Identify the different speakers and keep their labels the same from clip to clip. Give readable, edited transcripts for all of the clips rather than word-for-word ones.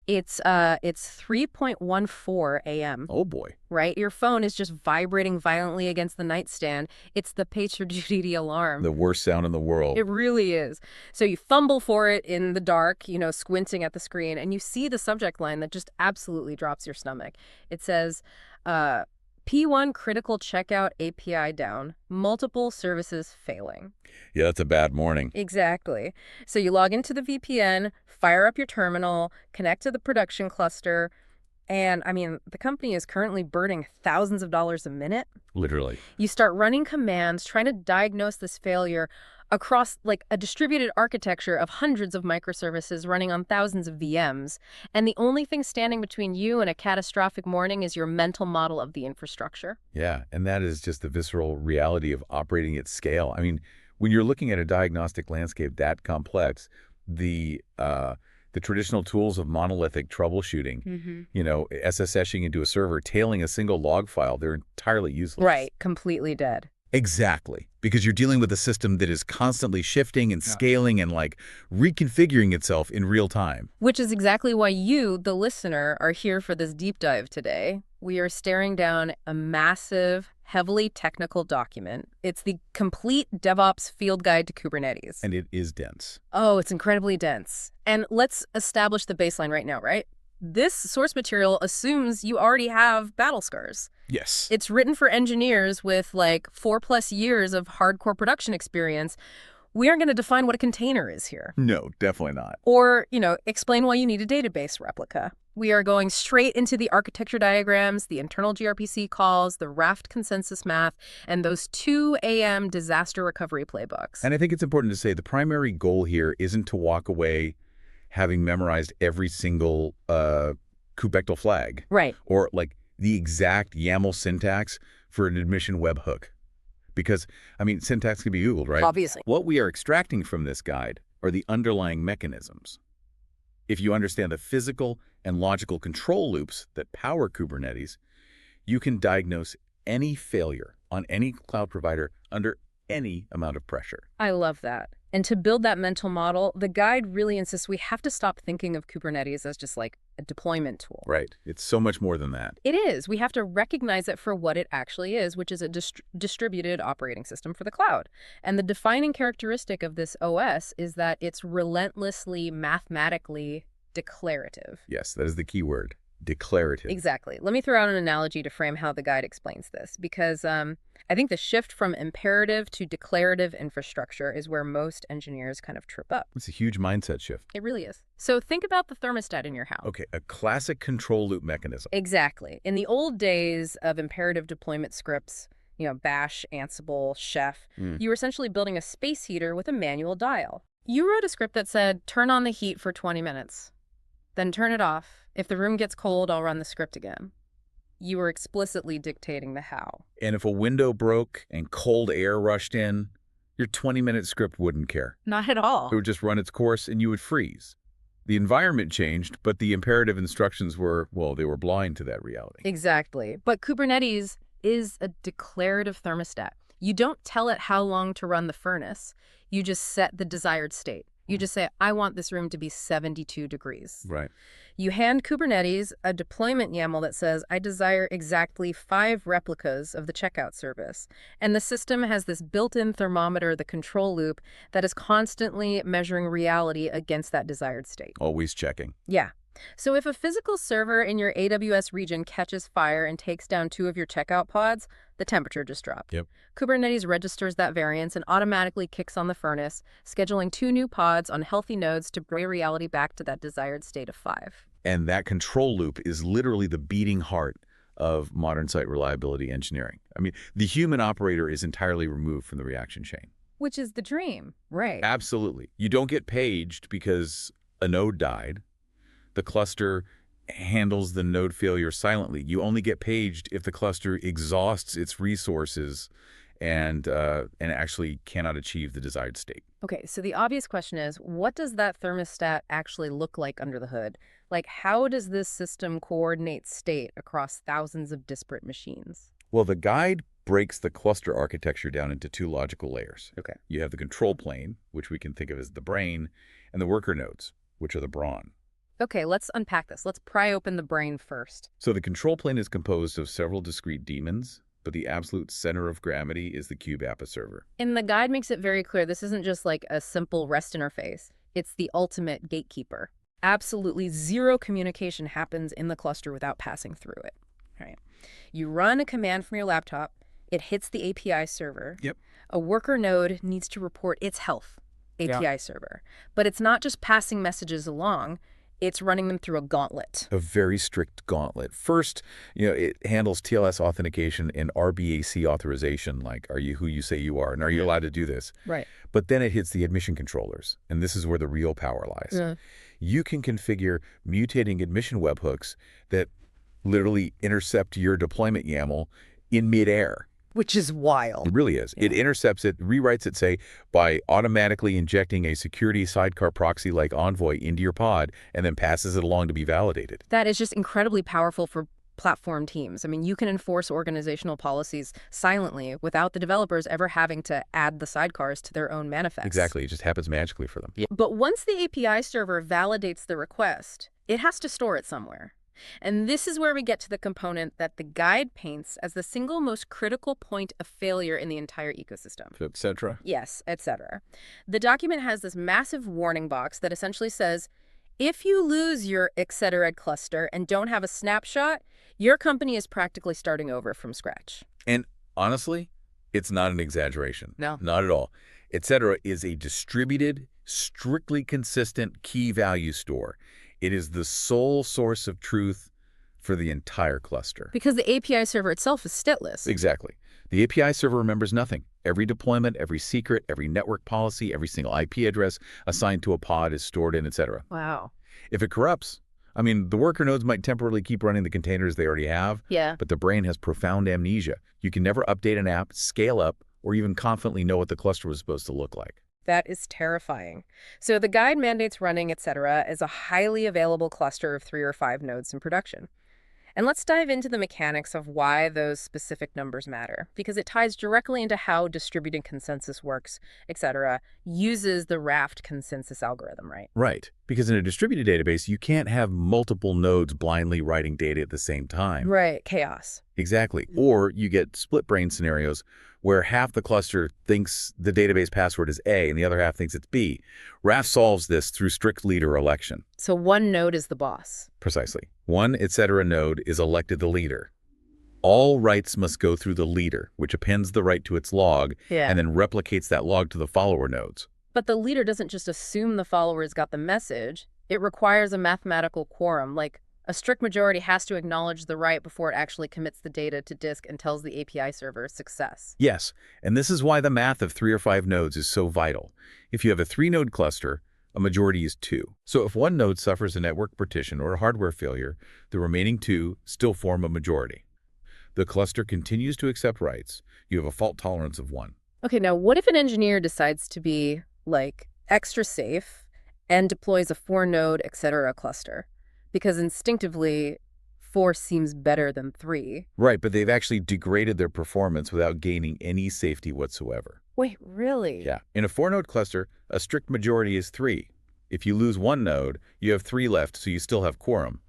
Speaker 1: It's 3:14 a.m.
Speaker 2: Oh boy.
Speaker 1: Right? Your phone is just vibrating violently against the nightstand. It's the pager duty alarm.
Speaker 2: The worst sound in the world.
Speaker 1: It really is. So you fumble for it in the dark, squinting at the screen, and you see the subject line that just absolutely drops your stomach. It says, P1 critical checkout API down, multiple services failing.
Speaker 2: Yeah, that's a bad morning.
Speaker 1: Exactly. So you log into the VPN, fire up your terminal, connect to the production cluster, and, the company is currently burning thousands of dollars a minute.
Speaker 2: Literally.
Speaker 1: You start running commands, trying to diagnose this failure across, a distributed architecture of hundreds of microservices running on thousands of VMs. And the only thing standing between you and a catastrophic morning is your mental model of the infrastructure.
Speaker 2: Yeah, and that is just the visceral reality of operating at scale. When you're looking at a diagnostic landscape that complex, the traditional tools of monolithic troubleshooting, SSHing into a server, tailing a single log file, they're entirely useless.
Speaker 1: Right, completely dead.
Speaker 2: Exactly, because you're dealing with a system that is constantly shifting and scaling and reconfiguring itself in real time.
Speaker 1: Which is exactly why you, the listener, are here for this deep dive today. We are staring down a massive, heavily technical document. It's the complete DevOps field guide to Kubernetes.
Speaker 2: And it is dense.
Speaker 1: Oh, it's incredibly dense. And let's establish the baseline right now, right? This source material assumes you already have battle scars.
Speaker 2: Yes.
Speaker 1: It's written for engineers with 4+ years of hardcore production experience. We aren't going to define what a container is here.
Speaker 2: No, definitely not.
Speaker 1: Or, explain why you need a database replica. We are going straight into the architecture diagrams, the internal gRPC calls, the Raft consensus math, and those 2 a.m. disaster recovery playbooks.
Speaker 2: And I think it's important to say the primary goal here isn't to walk away having memorized every single kubectl flag.
Speaker 1: Right.
Speaker 2: Or the exact YAML syntax for an admission webhook. Because, syntax can be Googled, right?
Speaker 1: Obviously.
Speaker 2: What we are extracting from this guide are the underlying mechanisms. If you understand the physical and logical control loops that power Kubernetes, you can diagnose any failure on any cloud provider under any amount of pressure.
Speaker 1: I love that. And to build that mental model, the guide really insists we have to stop thinking of Kubernetes as just a deployment tool.
Speaker 2: Right. It's so much more than that.
Speaker 1: It is. We have to recognize it for what it actually is, which is a distributed operating system for the cloud. And the defining characteristic of this OS is that it's relentlessly mathematically declarative.
Speaker 2: Yes, that is the key word. Declarative.
Speaker 1: Exactly. Let me throw out an analogy to frame how the guide explains this, because I think the shift from imperative to declarative infrastructure is where most engineers kind of trip up.
Speaker 2: It's a huge mindset shift.
Speaker 1: It really is. So think about the thermostat in your house.
Speaker 2: Okay, a classic control loop mechanism.
Speaker 1: Exactly. In the old days of imperative deployment scripts, Bash, Ansible, Chef, you were essentially building a space heater with a manual dial. You wrote a script that said, turn on the heat for 20 minutes, then turn it off. If the room gets cold, I'll run the script again. You were explicitly dictating the how.
Speaker 2: And if a window broke and cold air rushed in, your 20-minute script wouldn't care.
Speaker 1: Not at all.
Speaker 2: It would just run its course and you would freeze. The environment changed, but the imperative instructions were, they were blind to that reality.
Speaker 1: Exactly. But Kubernetes is a declarative thermostat. You don't tell it how long to run the furnace. You just set the desired state. You just say, I want this room to be 72 degrees.
Speaker 2: Right.
Speaker 1: You hand Kubernetes a deployment YAML that says, I desire exactly 5 replicas of the checkout service. And the system has this built-in thermometer, the control loop, that is constantly measuring reality against that desired state.
Speaker 2: Always checking.
Speaker 1: Yeah. So if a physical server in your AWS region catches fire and takes down 2 of your checkout pods, the temperature just dropped.
Speaker 2: Yep.
Speaker 1: Kubernetes registers that variance and automatically kicks on the furnace, scheduling 2 new pods on healthy nodes to bring reality back to that desired state of 5.
Speaker 2: And that control loop is literally the beating heart of modern site reliability engineering. The human operator is entirely removed from the reaction chain.
Speaker 1: Which is the dream, right?
Speaker 2: Absolutely. You don't get paged because a node died. The cluster handles the node failure silently. You only get paged if the cluster exhausts its resources and actually cannot achieve the desired state.
Speaker 1: Okay, so the obvious question is, what does that thermostat actually look like under the hood? How does this system coordinate state across thousands of disparate machines?
Speaker 2: Well, the guide breaks the cluster architecture down into 2 logical layers.
Speaker 1: Okay.
Speaker 2: You have the control plane, which we can think of as the brain, and the worker nodes, which are the brawn.
Speaker 1: Okay, let's unpack this. Let's pry open the brain first.
Speaker 2: So the control plane is composed of several discrete daemons, but the absolute center of gravity is the kube-apiserver.
Speaker 1: And the guide makes it very clear this isn't just like a simple REST interface. It's the ultimate gatekeeper. Absolutely zero communication happens in the cluster without passing through it. All right. You run a command from your laptop. It hits the API server.
Speaker 2: Yep.
Speaker 1: A worker node needs to report its health, API server. But it's not just passing messages along. It's running them through a gauntlet.
Speaker 2: A very strict gauntlet. First, it handles TLS authentication and RBAC authorization, like, are you who you say you are, and are you allowed to do this?
Speaker 1: Right.
Speaker 2: But then it hits the admission controllers, and this is where the real power lies.
Speaker 1: Yeah.
Speaker 2: You can configure mutating admission webhooks that literally intercept your deployment YAML in midair.
Speaker 1: Which is wild.
Speaker 2: It really is.
Speaker 1: Yeah.
Speaker 2: It intercepts it, rewrites it, say, by automatically injecting a security sidecar proxy like Envoy into your pod, and then passes it along to be validated.
Speaker 1: That is just incredibly powerful for platform teams. I mean, you can enforce organizational policies silently without the developers ever having to add the sidecars to their own manifests.
Speaker 2: Exactly. It just happens magically for them.
Speaker 1: Yeah. But once the API server validates the request, it has to store it somewhere. And this is where we get to the component that the guide paints as the single most critical point of failure in the entire ecosystem.
Speaker 2: Et cetera.
Speaker 1: Yes, etc. The document has this massive warning box that essentially says, if you lose your etc. cluster and don't have a snapshot, your company is practically starting over from scratch.
Speaker 2: And honestly, it's not an exaggeration.
Speaker 1: No.
Speaker 2: Not at all. Etc. is a distributed, strictly consistent key value store. It is the sole source of truth for the entire cluster.
Speaker 1: Because the API server itself is stateless.
Speaker 2: Exactly. The API server remembers nothing. Every deployment, every secret, every network policy, every single IP address assigned to a pod is stored in, etc.
Speaker 1: Wow.
Speaker 2: If it corrupts, the worker nodes might temporarily keep running the containers they already have,
Speaker 1: Yeah.
Speaker 2: but the brain has profound amnesia. You can never update an app, scale up, or even confidently know what the cluster was supposed to look like.
Speaker 1: That is terrifying. So the guide mandates running, etc., as a highly available cluster of 3 or 5 nodes in production. And let's dive into the mechanics of why those specific numbers matter, because it ties directly into how distributed consensus works, etc., uses the Raft consensus algorithm, right?
Speaker 2: Right. Because in a distributed database, you can't have multiple nodes blindly writing data at the same time.
Speaker 1: Right. Chaos.
Speaker 2: Exactly. Or you get split brain scenarios where half the cluster thinks the database password is A and the other half thinks it's B. Raft solves this through strict leader election.
Speaker 1: So one node is the boss.
Speaker 2: Precisely. One etc. node is elected the leader. All writes must go through the leader, which appends the write to its log and then replicates that log to the follower nodes.
Speaker 1: But the leader doesn't just assume the followers got the message. It requires a mathematical quorum, like a strict majority has to acknowledge the write before it actually commits the data to disk and tells the API server success.
Speaker 2: Yes, and this is why the math of 3 or 5 nodes is so vital. If you have a 3-node cluster, a majority is 2. So if one node suffers a network partition or a hardware failure, the remaining 2 still form a majority. The cluster continues to accept writes. You have a fault tolerance of 1.
Speaker 1: Okay, now what if an engineer decides to be, like, extra safe and deploys a 4-node, etc. cluster? Because instinctively, 4 seems better than 3.
Speaker 2: Right, but they've actually degraded their performance without gaining any safety whatsoever.
Speaker 1: Wait, really?
Speaker 2: Yeah. In a 4-node cluster, a strict majority is 3. If you lose 1 node, you have 3 left, so you still have quorum.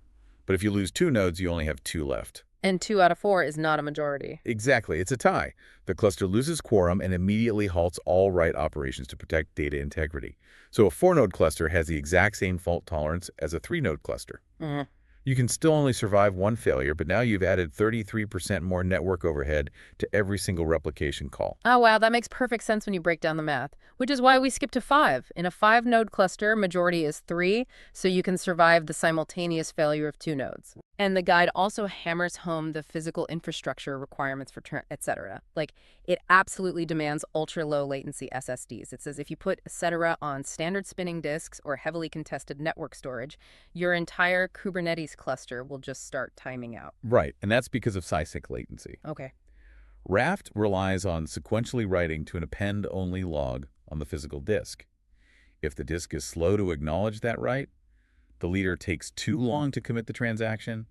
Speaker 2: But if you lose 2 nodes, you only have 2 left.
Speaker 1: And 2 out of 4 is not a majority.
Speaker 2: Exactly. It's a tie. The cluster loses quorum and immediately halts all write operations to protect data integrity. So a 4-node cluster has the exact same fault tolerance as a 3-node cluster.
Speaker 1: Mm-hmm.
Speaker 2: You can still only survive 1 failure, but now you've added 33% more network overhead to every single replication call.
Speaker 1: Oh, wow, that makes perfect sense when you break down the math, which is why we skip to 5. In a 5-node cluster, majority is 3, so you can survive the simultaneous failure of 2 nodes. And the guide also hammers home the physical infrastructure requirements for etc. Like, it absolutely demands ultra-low latency SSDs. It says if you put etc. on standard spinning disks or heavily contested network storage, your entire Kubernetes cluster will just start timing out.
Speaker 2: Right, and that's because of SysynC latency.
Speaker 1: Okay.
Speaker 2: Raft relies on sequentially writing to an append-only log on the physical disk. If the disk is slow to acknowledge that write, the leader takes too long to commit the transaction,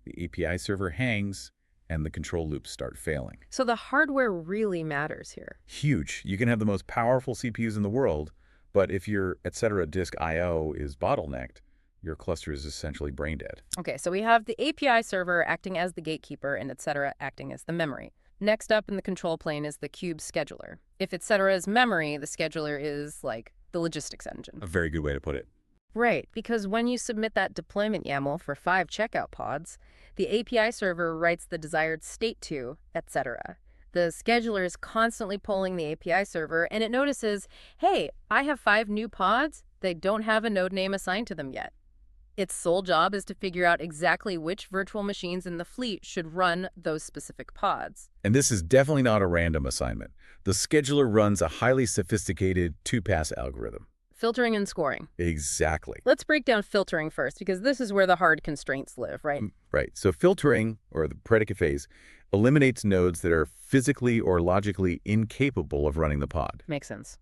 Speaker 2: the API server hangs, and the control loops start failing.
Speaker 1: So the hardware really matters here.
Speaker 2: Huge. You can have the most powerful CPUs in the world, but if your etc. disk I/O is bottlenecked, your cluster is essentially brain dead.
Speaker 1: Okay, so we have the API server acting as the gatekeeper and et cetera acting as the memory. Next up in the control plane is the kube scheduler. If et cetera is memory, the scheduler is like the logistics engine.
Speaker 2: A very good way to put it.
Speaker 1: Right, because when you submit that deployment YAML for 5 checkout pods, the API server writes the desired state to, et cetera. The scheduler is constantly polling the API server, and it notices, hey, I have 5 new pods. They don't have a node name assigned to them yet. Its sole job is to figure out exactly which virtual machines in the fleet should run those specific pods.
Speaker 2: And this is definitely not a random assignment. The scheduler runs a highly sophisticated 2-pass algorithm.
Speaker 1: Filtering and scoring.
Speaker 2: Exactly.
Speaker 1: Let's break down filtering first, because this is where the hard constraints live, right?
Speaker 2: Right. So filtering, or the predicate phase, eliminates nodes that are physically or logically incapable of running the pod.
Speaker 1: Makes sense.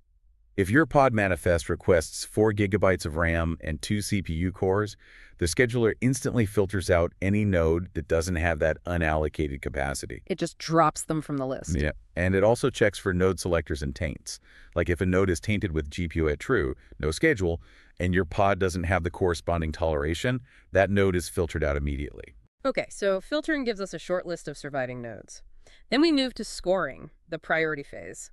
Speaker 2: If your pod manifest requests 4 gigabytes of RAM and 2 CPU cores, the scheduler instantly filters out any node that doesn't have that unallocated capacity.
Speaker 1: It just drops them from the list.
Speaker 2: Yeah, and it also checks for node selectors and taints. Like if a node is tainted with GPU at true, no schedule, and your pod doesn't have the corresponding toleration, that node is filtered out immediately.
Speaker 1: Okay, so filtering gives us a short list of surviving nodes. Then we move to scoring, the priority phase.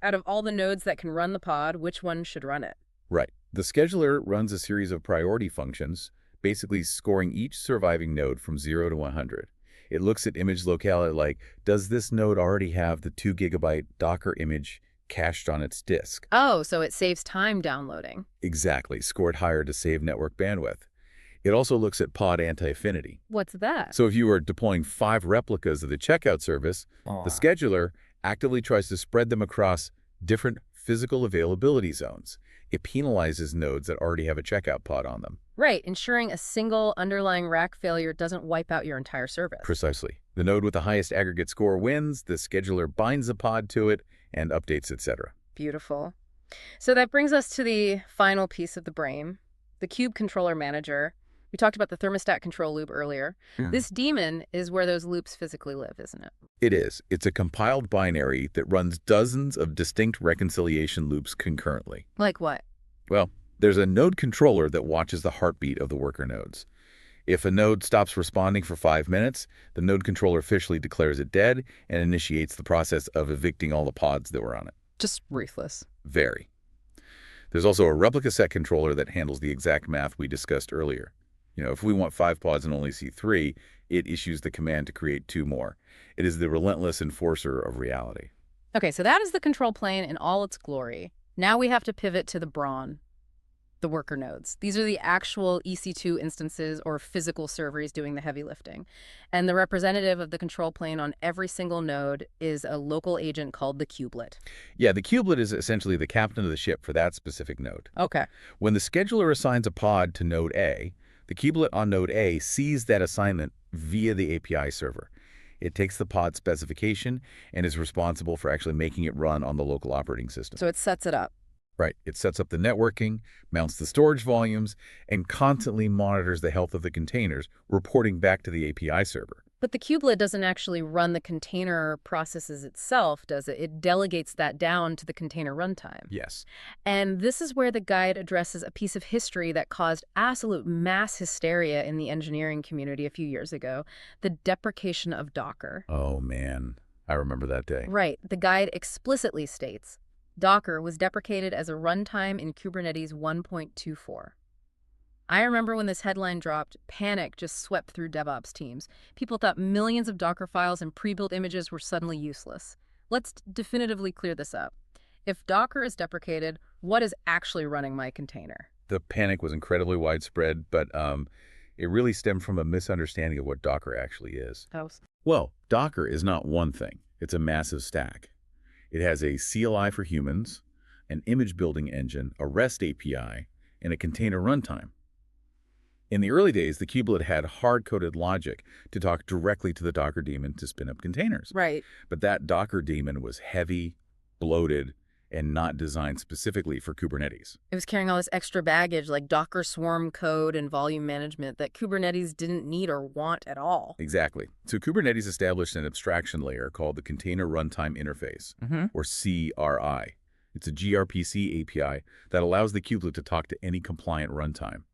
Speaker 1: Out of all the nodes that can run the pod, which one should run it?
Speaker 2: Right. The scheduler runs a series of priority functions, basically scoring each surviving node from 0 to 100. It looks at image locality like, does this node already have the 2 gigabyte Docker image cached on its disk?
Speaker 1: Oh, so it saves time downloading.
Speaker 2: Exactly. Scored higher to save network bandwidth. It also looks at pod anti-affinity.
Speaker 1: What's that?
Speaker 2: So if you are deploying 5 replicas of the checkout service, the scheduler actively tries to spread them across different physical availability zones. It penalizes nodes that already have a checkout pod on them.
Speaker 1: Right, ensuring a single underlying rack failure doesn't wipe out your entire service.
Speaker 2: Precisely. The node with the highest aggregate score wins, the scheduler binds the pod to it, and updates, etc.
Speaker 1: Beautiful. So that brings us to the final piece of the brain, the kube-controller-manager. We talked about the thermostat control loop earlier.
Speaker 2: Yeah.
Speaker 1: This daemon is where those loops physically live, isn't it?
Speaker 2: It is. It's a compiled binary that runs dozens of distinct reconciliation loops concurrently.
Speaker 1: Like what?
Speaker 2: Well, there's a node controller that watches the heartbeat of the worker nodes. If a node stops responding for 5 minutes, the node controller officially declares it dead and initiates the process of evicting all the pods that were on it.
Speaker 1: Just ruthless.
Speaker 2: Very. There's also a replica set controller that handles the exact math we discussed earlier. If we want 5 pods and only see 3, it issues the command to create 2 more. It is the relentless enforcer of reality.
Speaker 1: Okay, so that is the control plane in all its glory. Now we have to pivot to the brawn, the worker nodes. These are the actual EC2 instances or physical servers doing the heavy lifting. And the representative of the control plane on every single node is a local agent called the kubelet.
Speaker 2: Yeah, the kubelet is essentially the captain of the ship for that specific node.
Speaker 1: Okay.
Speaker 2: When the scheduler assigns a pod to node A, the kubelet on node A sees that assignment via the API server. It takes the pod specification and is responsible for actually making it run on the local operating system.
Speaker 1: So it sets it up.
Speaker 2: Right. It sets up the networking, mounts the storage volumes, and constantly monitors the health of the containers, reporting back to the API server.
Speaker 1: But the kubelet doesn't actually run the container processes itself, does it? It delegates that down to the container runtime.
Speaker 2: Yes.
Speaker 1: And this is where the guide addresses a piece of history that caused absolute mass hysteria in the engineering community a few years ago, the deprecation of Docker.
Speaker 2: Oh, man. I remember that day.
Speaker 1: Right. The guide explicitly states, Docker was deprecated as a runtime in Kubernetes 1.24. I remember when this headline dropped, panic just swept through DevOps teams. People thought millions of Docker files and pre-built images were suddenly useless. Let's definitively clear this up. If Docker is deprecated, what is actually running my container?
Speaker 2: The panic was incredibly widespread, but it really stemmed from a misunderstanding of what Docker actually is.
Speaker 1: Oh.
Speaker 2: Well, Docker is not one thing. It's a massive stack. It has a CLI for humans, an image building engine, a REST API, and a container runtime. In the early days, the kubelet had hard-coded logic to talk directly to the Docker daemon to spin up containers.
Speaker 1: Right.
Speaker 2: But that Docker daemon was heavy, bloated, and not designed specifically for Kubernetes.
Speaker 1: It was carrying all this extra baggage like Docker Swarm code and volume management that Kubernetes didn't need or want at all.
Speaker 2: Exactly. So Kubernetes established an abstraction layer called the Container Runtime Interface, or CRI. It's a gRPC API that allows the kubelet to talk to any compliant runtime.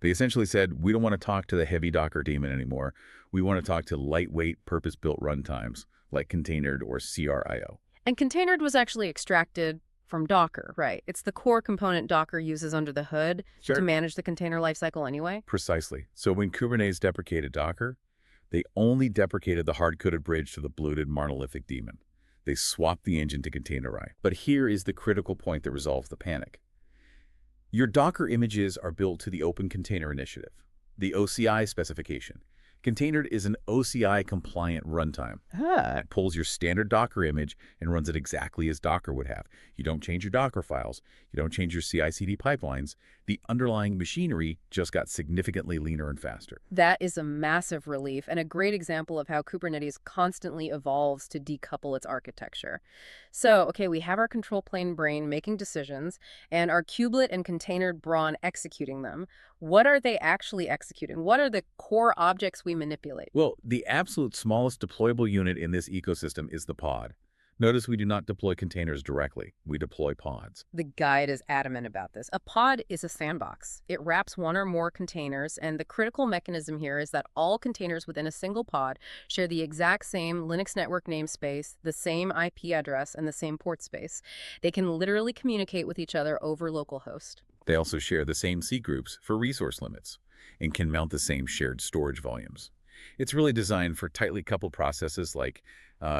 Speaker 2: They essentially said, we don't want to talk to the heavy Docker daemon anymore. We want to talk to lightweight, purpose-built runtimes like Containered or CRIO.
Speaker 1: And Containered was actually extracted from Docker, right? It's the core component Docker uses under the hood to manage the container lifecycle anyway.
Speaker 2: Precisely. So when Kubernetes deprecated Docker, they only deprecated the hard-coded bridge to the bloated monolithic daemon. They swapped the engine to containerize. But here is the critical point that resolves the panic. Your Docker images are built to the Open Container Initiative, the OCI specification. Containered is an OCI-compliant runtime. It pulls your standard Docker image and runs it exactly as Docker would have. You don't change your Docker files. You don't change your CI/CD pipelines. The underlying machinery just got significantly leaner and faster.
Speaker 1: That is a massive relief and a great example of how Kubernetes constantly evolves to decouple its architecture. So, okay, we have our control plane brain making decisions and our kubelet and containered brawn executing them. What are they actually executing? What are the core objects we manipulate?
Speaker 2: Well, the absolute smallest deployable unit in this ecosystem is the pod. Notice we do not deploy containers directly. We deploy pods.
Speaker 1: The guide is adamant about this. A pod is a sandbox. It wraps one or more containers, and the critical mechanism here is that all containers within a single pod share the exact same Linux network namespace, the same IP address, and the same port space. They can literally communicate with each other over localhost.
Speaker 2: They also share the same C groups for resource limits and can mount the same shared storage volumes. It's really designed for tightly coupled processes like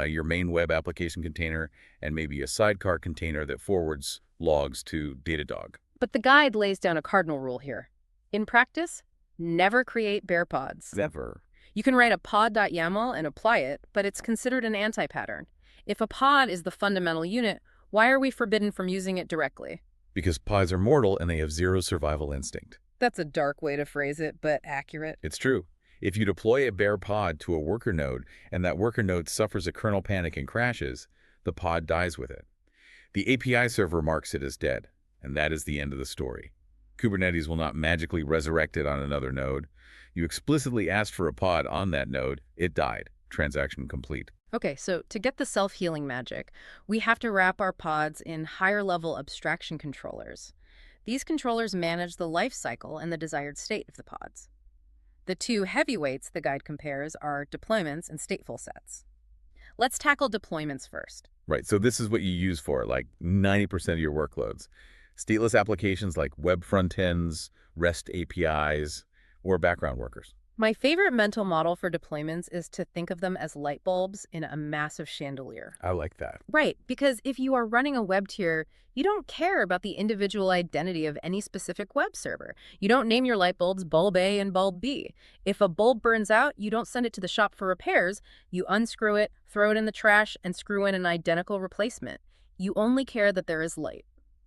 Speaker 2: your main web application container and maybe a sidecar container that forwards logs to Datadog.
Speaker 1: But the guide lays down a cardinal rule here. In practice, never create bare pods.
Speaker 2: Never.
Speaker 1: You can write a pod.yaml and apply it, but it's considered an anti-pattern. If a pod is the fundamental unit, why are we forbidden from using it directly?
Speaker 2: Because pods are mortal and they have zero survival instinct.
Speaker 1: That's a dark way to phrase it, but accurate.
Speaker 2: It's true. If you deploy a bare pod to a worker node and that worker node suffers a kernel panic and crashes, the pod dies with it. The API server marks it as dead, and that is the end of the story. Kubernetes will not magically resurrect it on another node. You explicitly asked for a pod on that node. It died. Transaction complete.
Speaker 1: Okay, so to get the self-healing magic, we have to wrap our pods in higher-level abstraction controllers. These controllers manage the life cycle and the desired state of the pods. The two heavyweights the guide compares are deployments and stateful sets. Let's tackle deployments first.
Speaker 2: Right, so this is what you use for like 90% of your workloads. Stateless applications like web front ends, REST APIs, or background workers.
Speaker 1: My favorite mental model for deployments is to think of them as light bulbs in a massive chandelier.
Speaker 2: I like that.
Speaker 1: Right, because if you are running a web tier, you don't care about the individual identity of any specific web server. You don't name your light bulbs bulb A and bulb B. If a bulb burns out, you don't send it to the shop for repairs. You unscrew it, throw it in the trash, and screw in an identical replacement. You only care that there is light.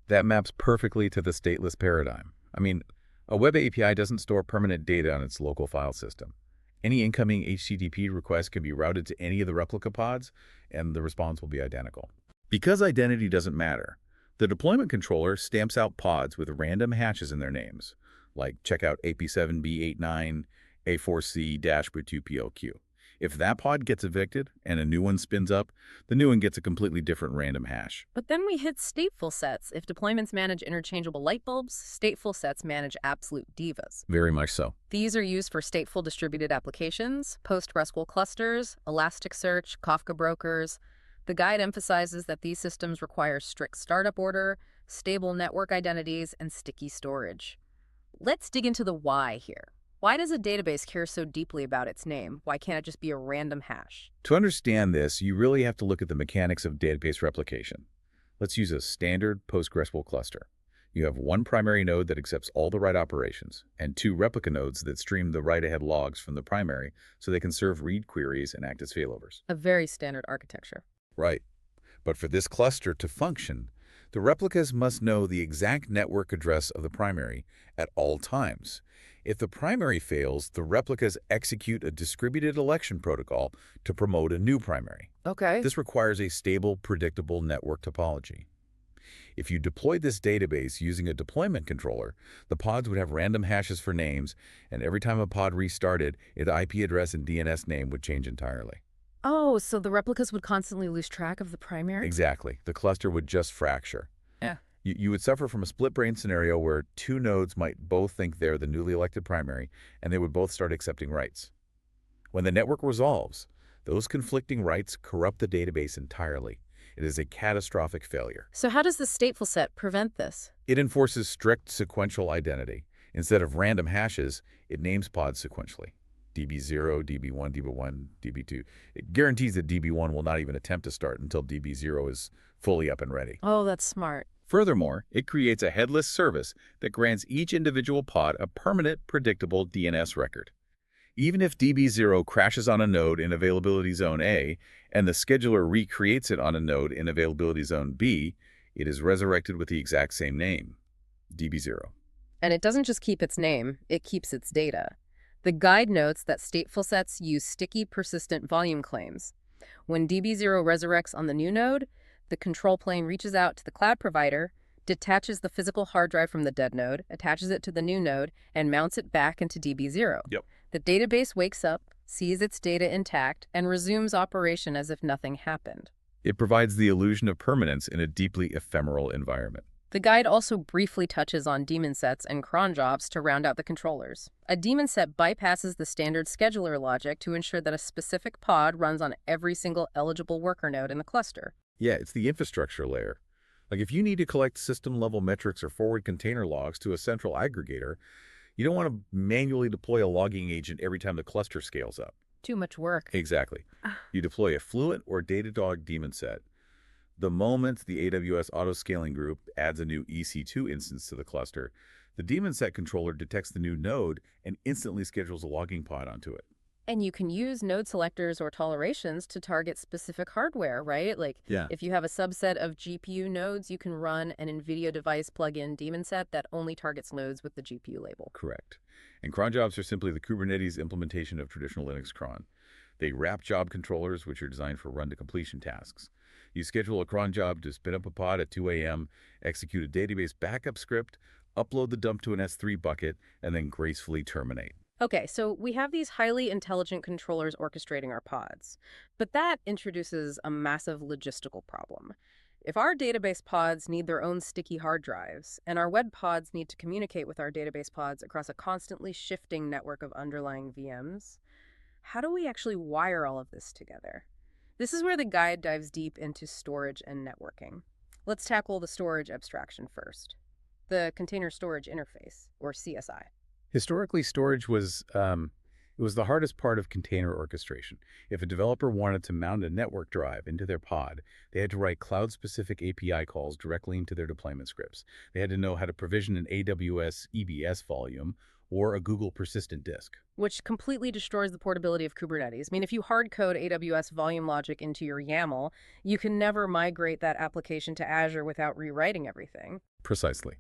Speaker 2: That maps perfectly to the stateless paradigm. I mean, a web API doesn't store permanent data on its local file system. Any incoming HTTP request can be routed to any of the replica pods, and the response will be identical. Because identity doesn't matter, the deployment controller stamps out pods with random hashes in their names, like checkout AP7B89 A4C-2PLQ. If that pod gets evicted and a new one spins up, the new one gets a completely different random hash.
Speaker 1: But then we hit stateful sets. If deployments manage interchangeable light bulbs, stateful sets manage absolute divas.
Speaker 2: Very much so.
Speaker 1: These are used for stateful distributed applications, PostgreSQL clusters, Elasticsearch, Kafka brokers. The guide emphasizes that these systems require strict startup order, stable network identities, and sticky storage. Let's dig into the why here. Why does a database care so deeply about its name? Why can't it just be a random hash?
Speaker 2: To understand this, you really have to look at the mechanics of database replication. Let's use a standard PostgreSQL cluster. You have one primary node that accepts all the write operations, and two replica nodes that stream the write-ahead logs from the primary so they can serve read queries and act as failovers.
Speaker 1: A very standard architecture.
Speaker 2: Right. But for this cluster to function, the replicas must know the exact network address of the primary at all times. If the primary fails, the replicas execute a distributed election protocol to promote a new primary.
Speaker 1: Okay.
Speaker 2: This requires a stable, predictable network topology. If you deployed this database using a deployment controller, the pods would have random hashes for names, and every time a pod restarted, its IP address and DNS name would change entirely.
Speaker 1: Oh, so the replicas would constantly lose track of the primary?
Speaker 2: Exactly. The cluster would just fracture.
Speaker 1: Yeah.
Speaker 2: You would suffer from a split-brain scenario where two nodes might both think they're the newly elected primary, and they would both start accepting writes. When the network resolves, those conflicting writes corrupt the database entirely. It is a catastrophic failure.
Speaker 1: So how does the stateful set prevent this?
Speaker 2: It enforces strict sequential identity. Instead of random hashes, it names pods sequentially. DB0, DB1, DB1, DB2. It guarantees that DB1 will not even attempt to start until DB0 is fully up and ready.
Speaker 1: Oh, that's smart.
Speaker 2: Furthermore, it creates a headless service that grants each individual pod a permanent, predictable DNS record. Even if DB0 crashes on a node in availability zone A and the scheduler recreates it on a node in availability zone B, it is resurrected with the exact same name, DB0.
Speaker 1: And it doesn't just keep its name, it keeps its data. The guide notes that stateful sets use sticky, persistent volume claims. When DB0 resurrects on the new node, the control plane reaches out to the cloud provider, detaches the physical hard drive from the dead node, attaches it to the new node, and mounts it back into DB0.
Speaker 2: Yep.
Speaker 1: The database wakes up, sees its data intact, and resumes operation as if nothing happened.
Speaker 2: It provides the illusion of permanence in a deeply ephemeral environment.
Speaker 1: The guide also briefly touches on daemon sets and cron jobs to round out the controllers. A daemon set bypasses the standard scheduler logic to ensure that a specific pod runs on every single eligible worker node in the cluster.
Speaker 2: Yeah, it's the infrastructure layer. Like if you need to collect system-level metrics or forward container logs to a central aggregator, you don't want to manually deploy a logging agent every time the cluster scales up.
Speaker 1: Too much work.
Speaker 2: Exactly. You deploy a Fluent or Datadog daemon set. The moment the AWS auto-scaling group adds a new EC2 instance to the cluster, the daemon set controller detects the new node and instantly schedules a logging pod onto it.
Speaker 1: And you can use node selectors or tolerations to target specific hardware, right? Like if you have a subset of GPU nodes, you can run an NVIDIA device plugin daemon set that only targets nodes with the GPU label.
Speaker 2: Correct. And cron jobs are simply the Kubernetes implementation of traditional Linux cron. They wrap job controllers, which are designed for run-to-completion tasks. You schedule a cron job to spin up a pod at 2 a.m., execute a database backup script, upload the dump to an S3 bucket, and then gracefully terminate.
Speaker 1: Okay, so we have these highly intelligent controllers orchestrating our pods, but that introduces a massive logistical problem. If our database pods need their own sticky hard drives, and our web pods need to communicate with our database pods across a constantly shifting network of underlying VMs, how do we actually wire all of this together? This is where the guide dives deep into storage and networking. Let's tackle the storage abstraction first. The Container Storage Interface, or CSI.
Speaker 2: Historically, storage was the hardest part of container orchestration. If a developer wanted to mount a network drive into their pod, they had to write cloud-specific API calls directly into their deployment scripts. They had to know how to provision an AWS EBS volume or a Google persistent disk.
Speaker 1: Which completely destroys the portability of Kubernetes. I mean, if you hard code AWS volume logic into your YAML, you can never migrate that application to Azure without rewriting everything.
Speaker 2: Precisely.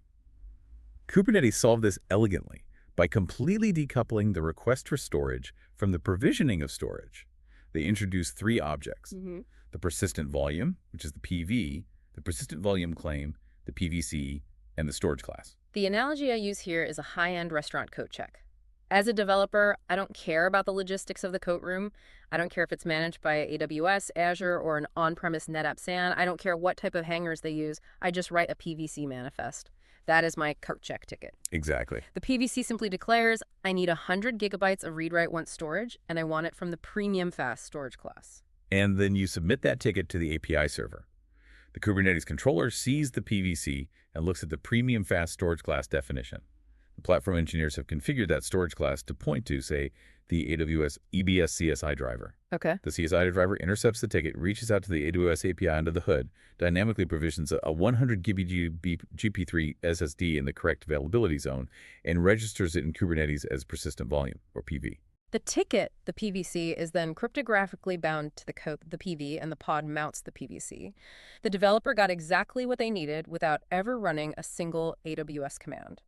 Speaker 2: Kubernetes solved this elegantly by completely decoupling the request for storage from the provisioning of storage. They introduced three objects: the persistent volume, which is the PV, the persistent volume claim, the PVC, and the storage class.
Speaker 1: The analogy I use here is a high-end restaurant coat check. As a developer, I don't care about the logistics of the coat room. I don't care if it's managed by AWS, Azure, or an on-premise NetApp SAN. I don't care what type of hangers they use. I just write a PVC manifest. That is my coat check ticket.
Speaker 2: Exactly.
Speaker 1: The PVC simply declares, I need 100 gigabytes of read-write-once storage, and I want it from the premium fast storage class.
Speaker 2: And then you submit that ticket to the API server. The Kubernetes controller sees the PVC and looks at the premium fast storage class definition. The platform engineers have configured that storage class to point to, say, the AWS EBS CSI driver.
Speaker 1: Okay.
Speaker 2: The CSI driver intercepts the ticket, reaches out to the AWS API under the hood, dynamically provisions a 100 GB GP3 SSD in the correct availability zone, and registers it in Kubernetes as persistent volume, or PV.
Speaker 1: The ticket, the PVC, is then cryptographically bound to the PV, and the pod mounts the PVC. The developer got exactly what they needed without ever running a single AWS command.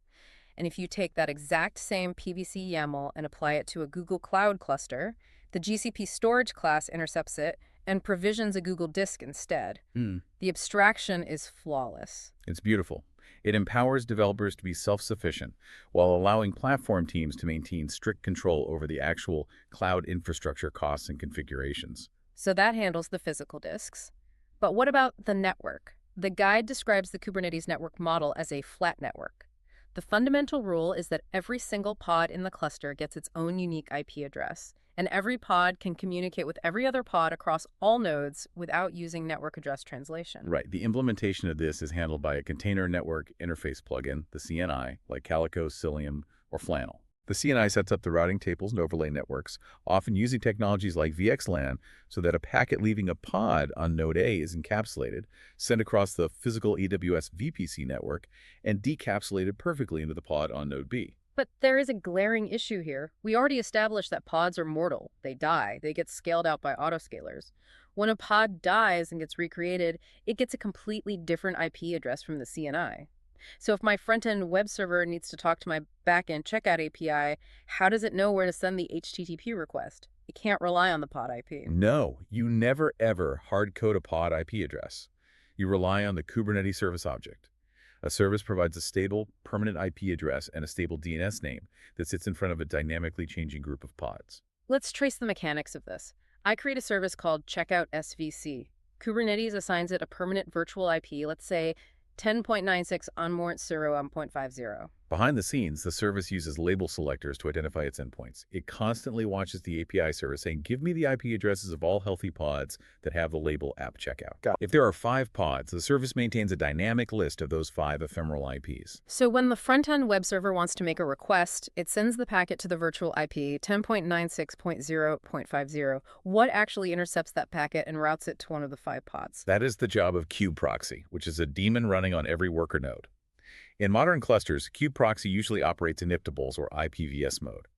Speaker 1: And if you take that exact same PVC YAML and apply it to a Google Cloud cluster, the GCP storage class intercepts it and provisions a Google disk instead. The abstraction is flawless.
Speaker 2: It's beautiful. It empowers developers to be self-sufficient while allowing platform teams to maintain strict control over the actual cloud infrastructure costs and configurations.
Speaker 1: So that handles the physical disks. But what about the network? The guide describes the Kubernetes network model as a flat network. The fundamental rule is that every single pod in the cluster gets its own unique IP address, and every pod can communicate with every other pod across all nodes without using network address translation.
Speaker 2: Right. The implementation of this is handled by a Container Network Interface plugin, the CNI, like Calico, Cilium, or Flannel. The CNI sets up the routing tables and overlay networks, often using technologies like VXLAN, so that a packet leaving a pod on node A is encapsulated, sent across the physical AWS VPC network, and decapsulated perfectly into the pod on node B.
Speaker 1: But there is a glaring issue here. We already established that pods are mortal. They die. They get scaled out by autoscalers. When a pod dies and gets recreated, it gets a completely different IP address from the CNI. So if my front-end web server needs to talk to my back-end checkout API, how does it know where to send the HTTP request? It can't rely on the pod IP.
Speaker 2: No, you never ever hard-code a pod IP address. You rely on the Kubernetes service object. A service provides a stable, permanent IP address and a stable DNS name that sits in front of a dynamically changing group of pods.
Speaker 1: Let's trace the mechanics of this. I create a service called checkout SVC. Kubernetes assigns it a permanent virtual IP, let's say 10.96 onmort 0.50.
Speaker 2: Behind the scenes, the service uses label selectors to identify its endpoints. It constantly watches the API service saying, give me the IP addresses of all healthy pods that have the label app checkout. If there are 5 pods, the service maintains a dynamic list of those 5 ephemeral IPs.
Speaker 1: So when the front-end web server wants to make a request, it sends the packet to the virtual IP 10.96.0.50. What actually intercepts that packet and routes it to one of the 5 pods?
Speaker 2: That is the job of kube-proxy, which is a daemon running on every worker node. In modern clusters, kube-proxy usually operates in immutables or IPVS mode.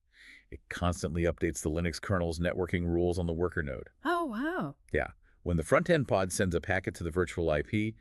Speaker 2: It constantly updates the Linux kernel's networking rules on the worker node.
Speaker 1: Oh, wow.
Speaker 2: Yeah. When the front-end pod sends a packet to the virtual IP,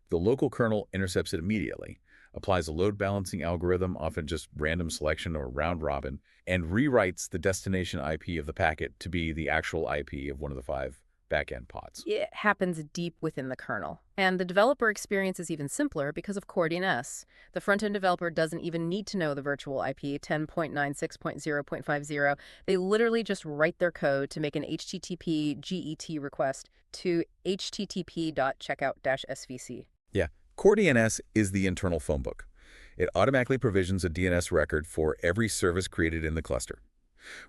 Speaker 2: the local kernel intercepts it immediately, applies a load balancing algorithm, often just random selection or round robin, and rewrites the destination IP of the packet to be the actual IP of one of the 5 back-end pods.
Speaker 1: It happens deep within the kernel. And the developer experience is even simpler because of Core DNS. The front-end developer doesn't even need to know the virtual IP 10.96.0.50. They literally just write their code to make an HTTP GET request to http.checkout-svc.
Speaker 2: Yeah. Core DNS is the internal phone book. It automatically provisions a DNS record for every service created in the cluster.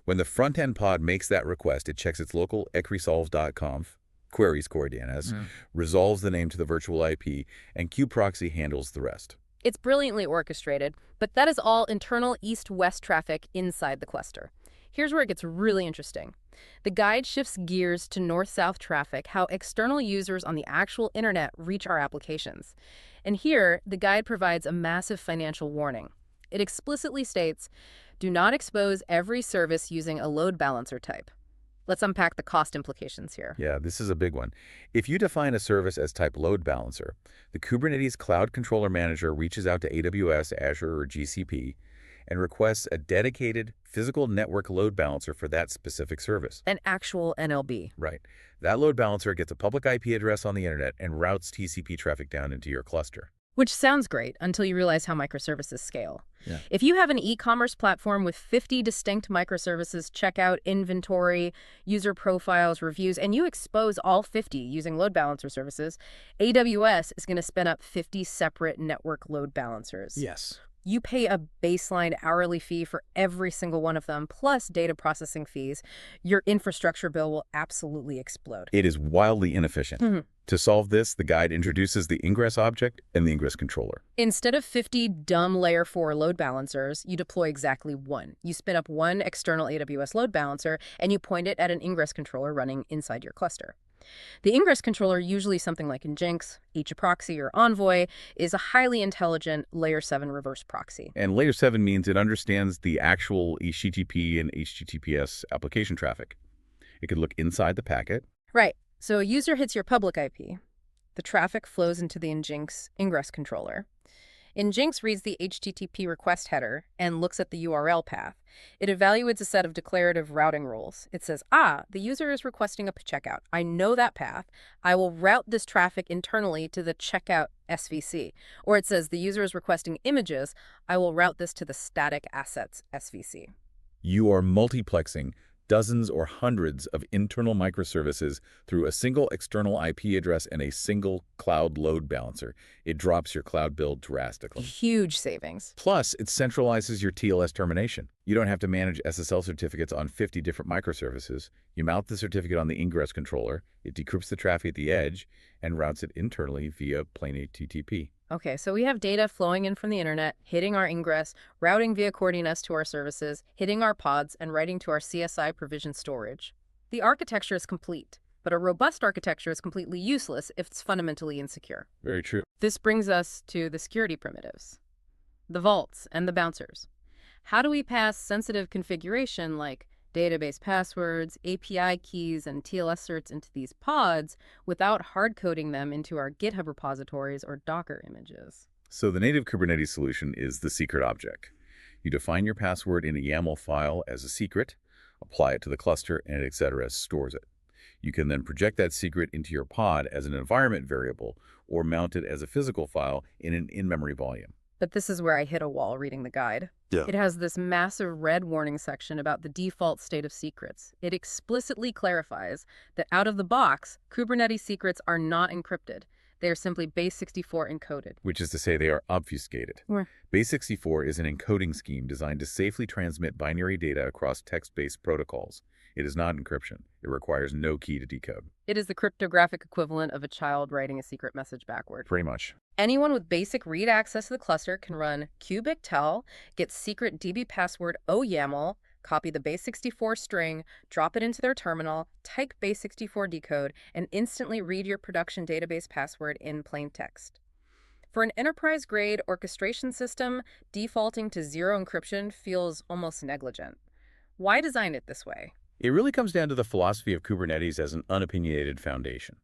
Speaker 2: When the front-end pod makes that request, it checks its local ecresolve.conf, queries Core DNS, resolves the name to the virtual IP, and kube-proxy handles the rest.
Speaker 1: It's brilliantly orchestrated, but that is all internal east-west traffic inside the cluster. Here's where it gets really interesting. The guide shifts gears to north-south traffic, how external users on the actual internet reach our applications. And here, the guide provides a massive financial warning. It explicitly states, do not expose every service using a load balancer type. Let's unpack the cost implications here.
Speaker 2: Yeah, this is a big one. If you define a service as type load balancer, the Kubernetes Cloud Controller Manager reaches out to AWS, Azure, or GCP and requests a dedicated physical network load balancer for that specific service.
Speaker 1: An actual NLB.
Speaker 2: Right. That load balancer gets a public IP address on the internet and routes TCP traffic down into your cluster.
Speaker 1: Which sounds great until you realize how microservices scale.
Speaker 2: Yeah.
Speaker 1: If you have an e-commerce platform with 50 distinct microservices, checkout, inventory, user profiles, reviews, and you expose all 50 using load balancer services, AWS is going to spin up 50 separate network load balancers.
Speaker 2: Yes.
Speaker 1: You pay a baseline hourly fee for every single one of them, plus data processing fees. Your infrastructure bill will absolutely explode.
Speaker 2: It is wildly inefficient. To solve this, the guide introduces the ingress object and the ingress controller.
Speaker 1: Instead of 50 dumb layer 4 load balancers, you deploy exactly one. You spin up one external AWS load balancer, and you point it at an ingress controller running inside your cluster. The ingress controller, usually something like Nginx, HAProxy, or Envoy, is a highly intelligent layer 7 reverse proxy.
Speaker 2: And layer 7 means it understands the actual HTTP and HTTPS application traffic. It could look inside the packet.
Speaker 1: Right. So a user hits your public IP. The traffic flows into the Nginx ingress controller. Nginx reads the HTTP request header and looks at the URL path. It evaluates a set of declarative routing rules. It says, the user is requesting a checkout. I know that path. I will route this traffic internally to the checkout SVC. Or it says, the user is requesting images. I will route this to the static assets SVC.
Speaker 2: You are multiplexing dozens or hundreds of internal microservices through a single external IP address and a single cloud load balancer. It drops your cloud bill drastically.
Speaker 1: Huge savings.
Speaker 2: Plus, it centralizes your TLS termination. You don't have to manage SSL certificates on 50 different microservices. You mount the certificate on the ingress controller, it decrypts the traffic at the edge, and routes it internally via plain HTTP.
Speaker 1: Okay, so we have data flowing in from the internet, hitting our ingress, routing via CorDNS to our services, hitting our pods, and writing to our CSI provision storage. The architecture is complete, but a robust architecture is completely useless if it's fundamentally insecure.
Speaker 2: Very true.
Speaker 1: This brings us to the security primitives, the vaults and the bouncers. How do we pass sensitive configuration like database passwords, API keys, and TLS certs into these pods without hard-coding them into our GitHub repositories or Docker images?
Speaker 2: So the native Kubernetes solution is the secret object. You define your password in a YAML file as a secret, apply it to the cluster, and etc. stores it. You can then project that secret into your pod as an environment variable or mount it as a physical file in an in-memory volume.
Speaker 1: But this is where I hit a wall reading the guide.
Speaker 2: Yeah.
Speaker 1: It has this massive red warning section about the default state of secrets. It explicitly clarifies that out of the box, Kubernetes secrets are not encrypted. They are simply base64 encoded.
Speaker 2: Which is to say they are obfuscated. Base64 is an encoding scheme designed to safely transmit binary data across text-based protocols. It is not encryption. It requires no key to decode.
Speaker 1: It is the cryptographic equivalent of a child writing a secret message backward.
Speaker 2: Pretty much.
Speaker 1: Anyone with basic read access to the cluster can run kube-tell, get secret DB password OYAML, copy the base64 string, drop it into their terminal, type base64 decode, and instantly read your production database password in plain text. For an enterprise-grade orchestration system, defaulting to zero encryption feels almost negligent. Why design it this way?
Speaker 2: It really comes down to the philosophy of Kubernetes as an unopinionated foundation.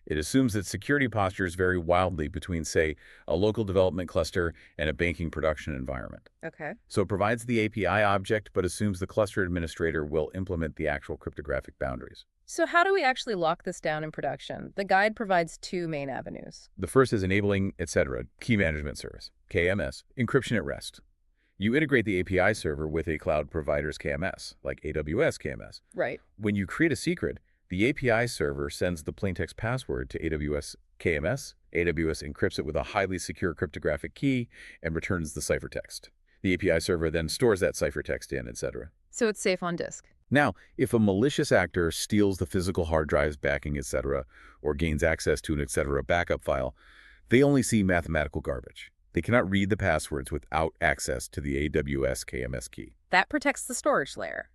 Speaker 2: It assumes that security postures vary wildly between, say, a local development cluster and a banking production environment.
Speaker 1: Okay.
Speaker 2: So it provides the API object, but assumes the cluster administrator will implement the actual cryptographic boundaries.
Speaker 1: So how do we actually lock this down in production? The guide provides two main avenues.
Speaker 2: The first is enabling, etc., key management service, KMS, encryption at rest. You integrate the API server with a cloud provider's KMS, like AWS KMS.
Speaker 1: Right.
Speaker 2: When you create a secret, the API server sends the plaintext password to AWS KMS. AWS encrypts it with a highly secure cryptographic key and returns the ciphertext. The API server then stores that ciphertext in, etc.
Speaker 1: So it's safe on disk.
Speaker 2: Now, if a malicious actor steals the physical hard drive's backing, etc., or gains access to an etc. backup file, they only see mathematical garbage. They cannot read the passwords without access to the AWS KMS key.
Speaker 1: That protects the storage layer.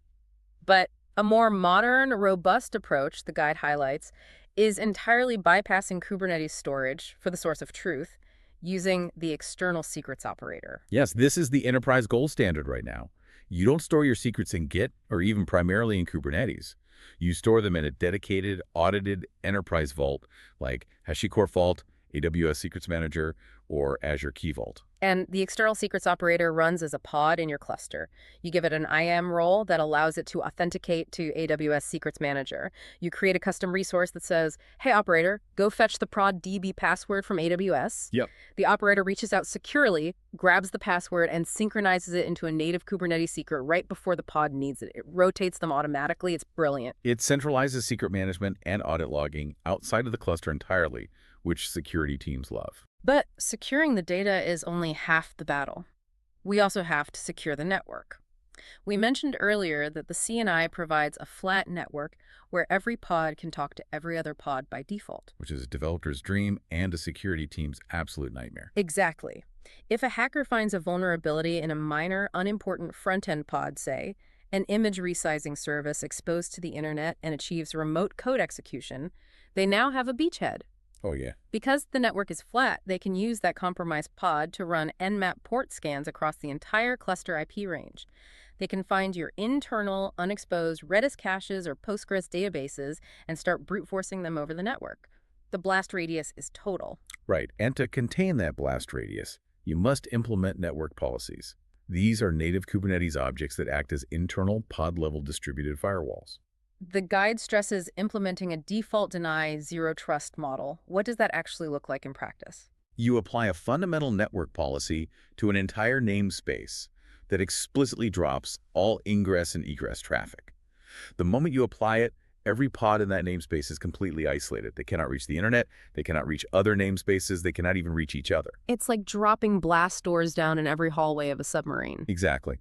Speaker 1: But a more modern, robust approach, the guide highlights, is entirely bypassing Kubernetes storage for the source of truth using the external secrets operator.
Speaker 2: Yes, this is the enterprise gold standard right now. You don't store your secrets in Git or even primarily in Kubernetes. You store them in a dedicated, audited enterprise vault like HashiCorp Vault, AWS Secrets Manager, or Azure Key Vault.
Speaker 1: And the external secrets operator runs as a pod in your cluster. You give it an IAM role that allows it to authenticate to AWS Secrets Manager. You create a custom resource that says, hey, operator, go fetch the prod DB password from AWS.
Speaker 2: Yep.
Speaker 1: The operator reaches out securely, grabs the password, and synchronizes it into a native Kubernetes secret right before the pod needs it. It rotates them automatically. It's brilliant.
Speaker 2: It centralizes secret management and audit logging outside of the cluster entirely, which security teams love.
Speaker 1: But securing the data is only half the battle. We also have to secure the network. We mentioned earlier that the CNI provides a flat network where every pod can talk to every other pod by default.
Speaker 2: Which is a developer's dream and a security team's absolute nightmare.
Speaker 1: Exactly. If a hacker finds a vulnerability in a minor, unimportant front-end pod, say, an image resizing service exposed to the internet and achieves remote code execution, they now have a beachhead.
Speaker 2: Oh, yeah.
Speaker 1: Because the network is flat, they can use that compromised pod to run Nmap port scans across the entire cluster IP range. They can find your internal, unexposed Redis caches or Postgres databases and start brute forcing them over the network. The blast radius is total.
Speaker 2: Right, and to contain that blast radius, you must implement network policies. These are native Kubernetes objects that act as internal pod-level distributed firewalls.
Speaker 1: The guide stresses implementing a default deny zero trust model. What does that actually look like in practice?
Speaker 2: You apply a fundamental network policy to an entire namespace that explicitly drops all ingress and egress traffic. The moment you apply it, every pod in that namespace is completely isolated. They cannot reach the internet, they cannot reach other namespaces, they cannot even reach each other.
Speaker 1: It's like dropping blast doors down in every hallway of a submarine.
Speaker 2: Exactly.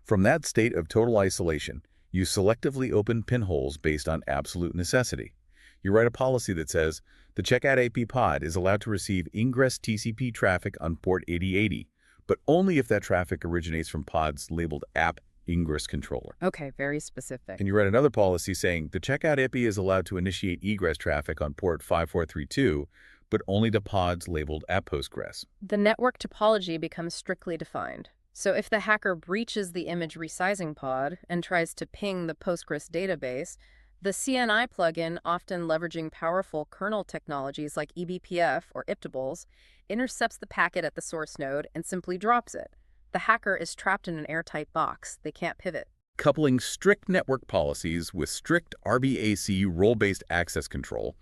Speaker 2: From that state of total isolation, you selectively open pinholes based on absolute necessity. You write a policy that says, the checkout AP pod is allowed to receive ingress TCP traffic on port 8080, but only if that traffic originates from pods labeled app ingress controller.
Speaker 1: Okay, very specific.
Speaker 2: And you write another policy saying, the checkout IP is allowed to initiate egress traffic on port 5432, but only to pods labeled app postgres.
Speaker 1: The network topology becomes strictly defined. So if the hacker breaches the image resizing pod and tries to ping the Postgres database, the CNI plugin, often leveraging powerful kernel technologies like eBPF or immutables, intercepts the packet at the source node and simply drops it. The hacker is trapped in an airtight box. They can't pivot.
Speaker 2: Coupling strict network policies with strict RBAC role-based access control,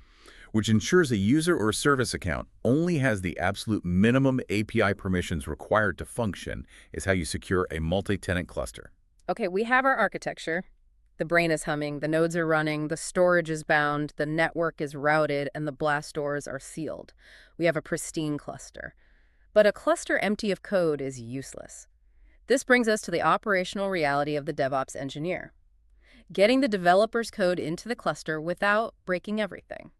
Speaker 2: which ensures a user or service account only has the absolute minimum API permissions required to function, is how you secure a multi-tenant cluster.
Speaker 1: Okay, we have our architecture. The brain is humming, the nodes are running, the storage is bound, the network is routed, and the blast doors are sealed. We have a pristine cluster. But a cluster empty of code is useless. This brings us to the operational reality of the DevOps engineer. Getting the developer's code into the cluster without breaking everything.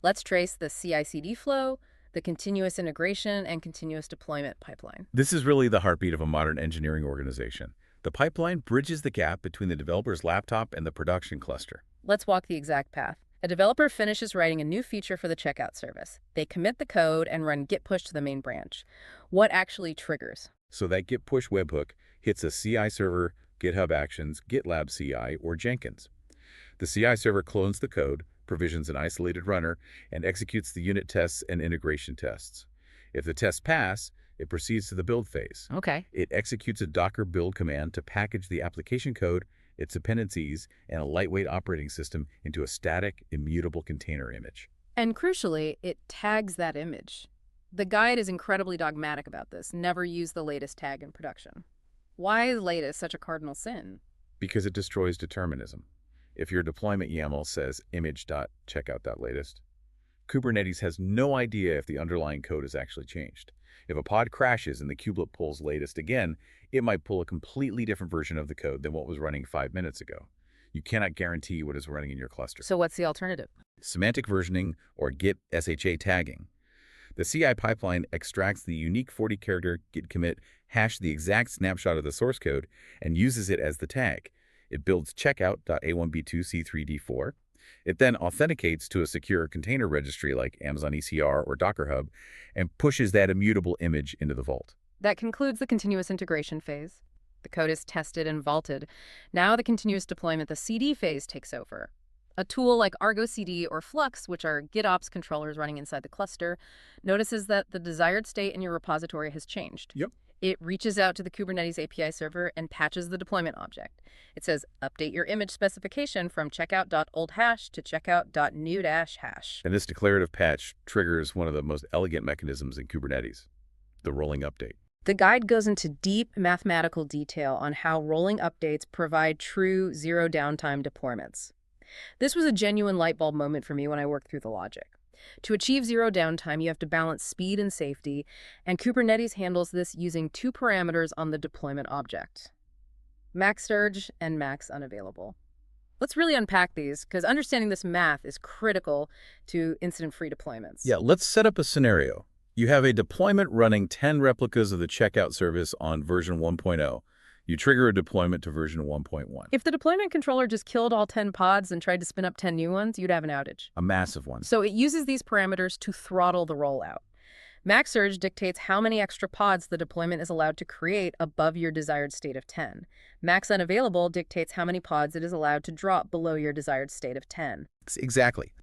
Speaker 1: Let's trace the CI/CD flow, the continuous integration, and continuous deployment pipeline.
Speaker 2: This is really the heartbeat of a modern engineering organization. The pipeline bridges the gap between the developer's laptop and the production cluster.
Speaker 1: Let's walk the exact path. A developer finishes writing a new feature for the checkout service. They commit the code and run git push to the main branch. What actually triggers?
Speaker 2: So that git push webhook hits a CI server, GitHub Actions, GitLab CI, or Jenkins. The CI server clones the code, provisions an isolated runner, and executes the unit tests and integration tests. If the tests pass, it proceeds to the build phase.
Speaker 1: Okay.
Speaker 2: It executes a Docker build command to package the application code, its dependencies, and a lightweight operating system into a static, immutable container image.
Speaker 1: And crucially, it tags that image. The guide is incredibly dogmatic about this. Never use the latest tag in production. Why is latest such a cardinal sin?
Speaker 2: Because it destroys determinism. If your deployment YAML says image.checkout.latest, Kubernetes has no idea if the underlying code has actually changed. If a pod crashes and the kubelet pulls latest again, it might pull a completely different version of the code than what was running 5 minutes ago. You cannot guarantee what is running in your cluster.
Speaker 1: So what's the alternative?
Speaker 2: Semantic versioning or Git SHA tagging. The CI pipeline extracts the unique 40-character git commit, hash the exact snapshot of the source code, and uses it as the tag. It builds checkout.a1b2c3d4. It then authenticates to a secure container registry like Amazon ECR or Docker Hub and pushes that immutable image into the vault.
Speaker 1: That concludes the continuous integration phase. The code is tested and vaulted. Now the continuous deployment, the CD phase, takes over. A tool like Argo CD or Flux, which are GitOps controllers running inside the cluster, notices that the desired state in your repository has changed.
Speaker 2: Yep.
Speaker 1: It reaches out to the Kubernetes API server and patches the deployment object. It says, update your image specification from checkout.oldhash to checkout.new-hash.
Speaker 2: And this declarative patch triggers one of the most elegant mechanisms in Kubernetes, the rolling update.
Speaker 1: The guide goes into deep mathematical detail on how rolling updates provide true zero downtime deployments. This was a genuine light bulb moment for me when I worked through the logic. To achieve zero downtime, you have to balance speed and safety, and Kubernetes handles this using two parameters on the deployment object: max surge and max unavailable. Let's really unpack these, because understanding this math is critical to incident-free deployments.
Speaker 2: Yeah, let's set up a scenario. You have a deployment running 10 replicas of the checkout service on version 1.0. You trigger a deployment to version 1.1.
Speaker 1: If the deployment controller just killed all 10 pods and tried to spin up 10 new ones, you'd have an outage.
Speaker 2: A massive one.
Speaker 1: So it uses these parameters to throttle the rollout. Max surge dictates how many extra pods the deployment is allowed to create above your desired state of 10. Max unavailable dictates how many pods it is allowed to drop below your desired state of 10.
Speaker 2: Exactly.